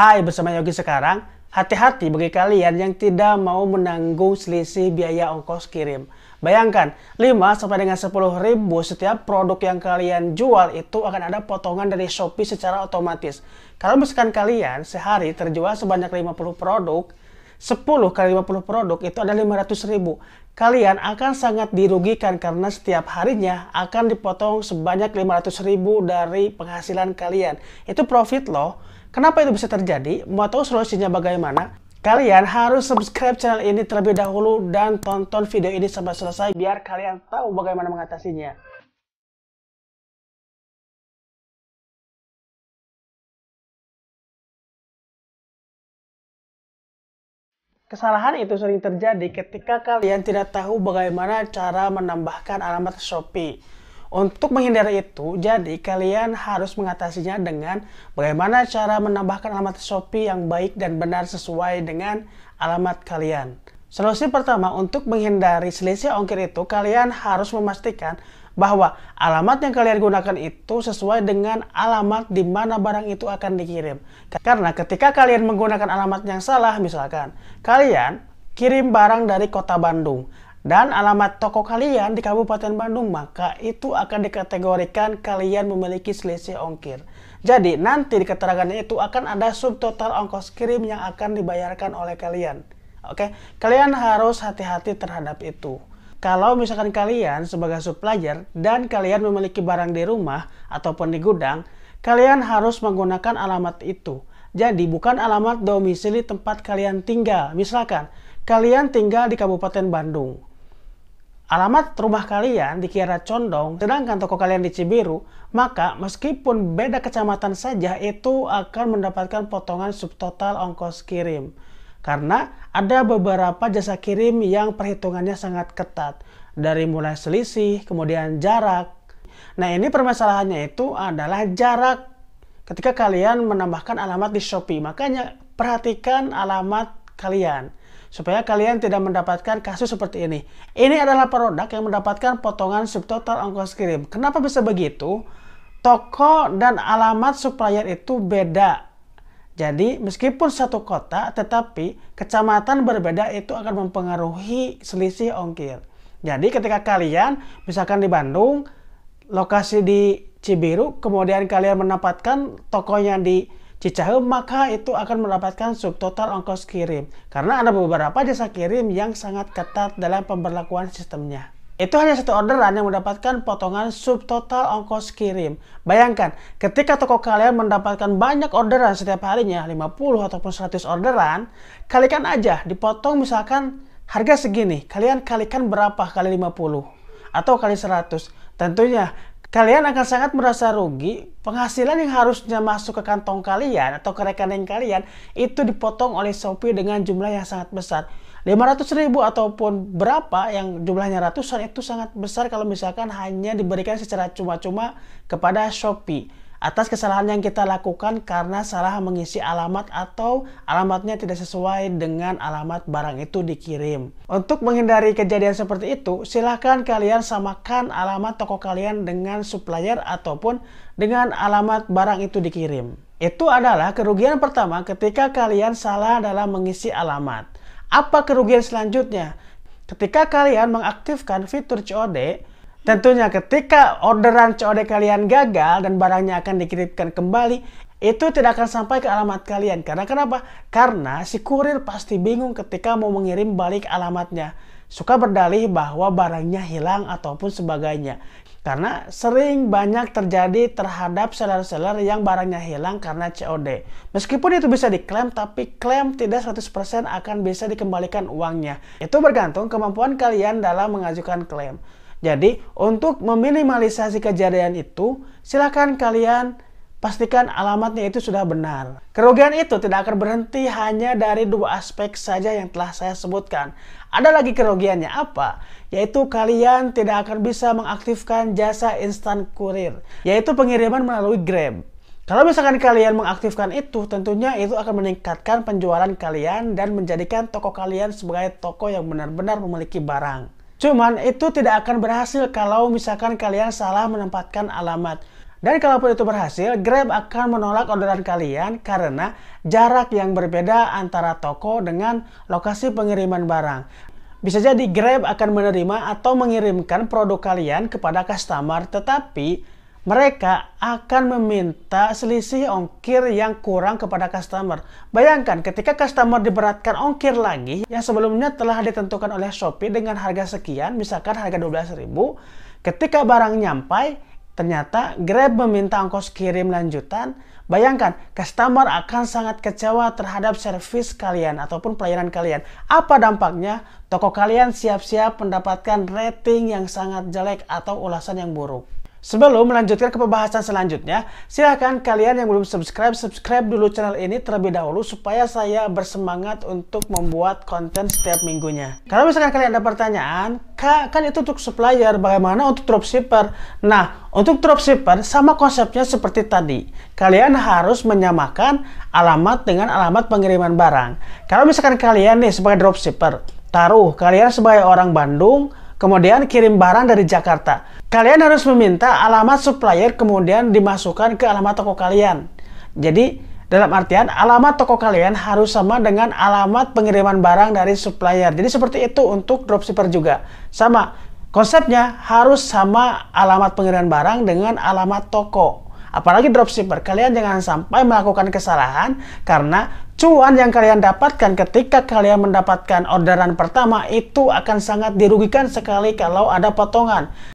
Hai, bersama Yogi sekarang. Hati-hati bagi kalian yang tidak mau menanggung selisih biaya ongkos kirim. Bayangkan, 5 sampai dengan 10 ribu setiap produk yang kalian jual itu akan ada potongan dari Shopee secara otomatis. Kalau misalkan kalian sehari terjual sebanyak 50 produk, 10 kali 50 produk itu ada 500 ribu. Kalian akan sangat dirugikan karena setiap harinya akan dipotong sebanyak 500 ribu dari penghasilan kalian. Itu profit loh. Kenapa itu bisa terjadi? Mau tahu solusinya bagaimana? Kalian harus subscribe channel ini terlebih dahulu dan tonton video ini sampai selesai biar kalian tahu bagaimana mengatasinya. Kesalahan itu sering terjadi ketika kalian tidak tahu bagaimana cara menambahkan alamat Shopee. Untuk menghindari itu, jadi kalian harus mengatasinya dengan bagaimana cara menambahkan alamat Shopee yang baik dan benar sesuai dengan alamat kalian. Solusi pertama untuk menghindari selisih ongkir itu, kalian harus memastikan bahwa alamat yang kalian gunakan itu sesuai dengan alamat di mana barang itu akan dikirim. Karena ketika kalian menggunakan alamat yang salah, misalkan kalian kirim barang dari kota Bandung, dan alamat toko kalian di Kabupaten Bandung, maka itu akan dikategorikan kalian memiliki selisih ongkir. Jadi nanti di keterangannya itu akan ada subtotal ongkos kirim yang akan dibayarkan oleh kalian. Oke, kalian harus hati-hati terhadap itu. Kalau misalkan kalian sebagai supplier dan kalian memiliki barang di rumah ataupun di gudang, kalian harus menggunakan alamat itu. Jadi bukan alamat domisili tempat kalian tinggal. Misalkan kalian tinggal di Kabupaten Bandung, alamat rumah kalian di Kiara Condong, sedangkan toko kalian di Cibiru, maka meskipun beda kecamatan saja itu akan mendapatkan potongan subtotal ongkos kirim. Karena ada beberapa jasa kirim yang perhitungannya sangat ketat. Dari mulai selisih, kemudian jarak. Nah ini permasalahannya itu adalah jarak. Ketika kalian menambahkan alamat di Shopee, makanya perhatikan alamat kalian supaya kalian tidak mendapatkan kasus seperti ini. Ini adalah produk yang mendapatkan potongan subtotal ongkos kirim. Kenapa bisa begitu? Toko dan alamat supplier itu beda. Jadi meskipun satu kota, tetapi kecamatan berbeda itu akan mempengaruhi selisih ongkir. Jadi ketika kalian misalkan di Bandung, lokasi di Cibiru, kemudian kalian mendapatkan tokonya di Cicahem, maka itu akan mendapatkan subtotal ongkos kirim. Karena ada beberapa jasa kirim yang sangat ketat dalam pemberlakuan sistemnya. Itu hanya satu orderan yang mendapatkan potongan subtotal ongkos kirim. Bayangkan, ketika toko kalian mendapatkan banyak orderan setiap harinya, 50 ataupun 100 orderan, kalikan aja, dipotong misalkan harga segini. Kalian kalikan berapa kali 50 atau kali 100. Tentunya kalian akan sangat merasa rugi. Penghasilan yang harusnya masuk ke kantong kalian atau ke rekening kalian itu dipotong oleh Shopee dengan jumlah yang sangat besar. 500 ribu ataupun berapa yang jumlahnya ratusan itu sangat besar kalau misalkan hanya diberikan secara cuma-cuma kepada Shopee atas kesalahan yang kita lakukan karena salah mengisi alamat atau alamatnya tidak sesuai dengan alamat barang itu dikirim. Untuk menghindari kejadian seperti itu, silahkan kalian samakan alamat toko kalian dengan supplier ataupun dengan alamat barang itu dikirim. Itu adalah kerugian pertama ketika kalian salah dalam mengisi alamat. Apa kerugian selanjutnya? Ketika kalian mengaktifkan fitur COD, tentunya ketika orderan COD kalian gagal dan barangnya akan dikirimkan kembali, itu tidak akan sampai ke alamat kalian. Karena kenapa? Karena si kurir pasti bingung ketika mau mengirim balik alamatnya. Suka berdalih bahwa barangnya hilang ataupun sebagainya. Karena sering banyak terjadi terhadap seller-seller yang barangnya hilang karena COD. Meskipun itu bisa diklaim, tapi klaim tidak 100% akan bisa dikembalikan uangnya. Itu bergantung kemampuan kalian dalam mengajukan klaim. Jadi, untuk meminimalisasi kejadian itu, silakan kalian pastikan alamatnya itu sudah benar. Kerugian itu tidak akan berhenti hanya dari dua aspek saja yang telah saya sebutkan. Ada lagi kerugiannya apa? Yaitu kalian tidak akan bisa mengaktifkan jasa instan kurir, yaitu pengiriman melalui Grab. Kalau misalkan kalian mengaktifkan itu, tentunya itu akan meningkatkan penjualan kalian dan menjadikan toko kalian sebagai toko yang benar-benar memiliki barang. Cuman itu tidak akan berhasil kalau misalkan kalian salah menempatkan alamat. Dan kalaupun itu berhasil, Grab akan menolak orderan kalian karena jarak yang berbeda antara toko dengan lokasi pengiriman barang. Bisa jadi Grab akan menerima atau mengirimkan produk kalian kepada customer, tetapi mereka akan meminta selisih ongkir yang kurang kepada customer. Bayangkan ketika customer diberatkan ongkir lagi yang sebelumnya telah ditentukan oleh Shopee dengan harga sekian, misalkan harga 12.000, ketika barang nyampai ternyata Grab meminta ongkos kirim lanjutan. Bayangkan, customer akan sangat kecewa terhadap servis kalian ataupun pelayanan kalian. Apa dampaknya? Toko kalian siap-siap mendapatkan rating yang sangat jelek atau ulasan yang buruk. Sebelum melanjutkan ke pembahasan selanjutnya, silahkan kalian yang belum subscribe dulu channel ini terlebih dahulu supaya saya bersemangat untuk membuat konten setiap minggunya. Kalau misalkan kalian ada pertanyaan, Kak, kan itu untuk supplier, bagaimana untuk dropshipper? Nah, untuk dropshipper sama konsepnya seperti tadi. Kalian harus menyamakan alamat dengan alamat pengiriman barang. Kalau misalkan kalian nih sebagai dropshipper, taruh kalian sebagai orang Bandung, kemudian kirim barang dari Jakarta. Kalian harus meminta alamat supplier kemudian dimasukkan ke alamat toko kalian. Jadi, dalam artian alamat toko kalian harus sama dengan alamat pengiriman barang dari supplier. Jadi seperti itu untuk dropshipper juga. Sama, konsepnya harus sama alamat pengiriman barang dengan alamat toko. Apalagi dropshipper, kalian jangan sampai melakukan kesalahan karena cuan yang kalian dapatkan ketika kalian mendapatkan orderan pertama itu akan sangat dirugikan sekali kalau ada potongan.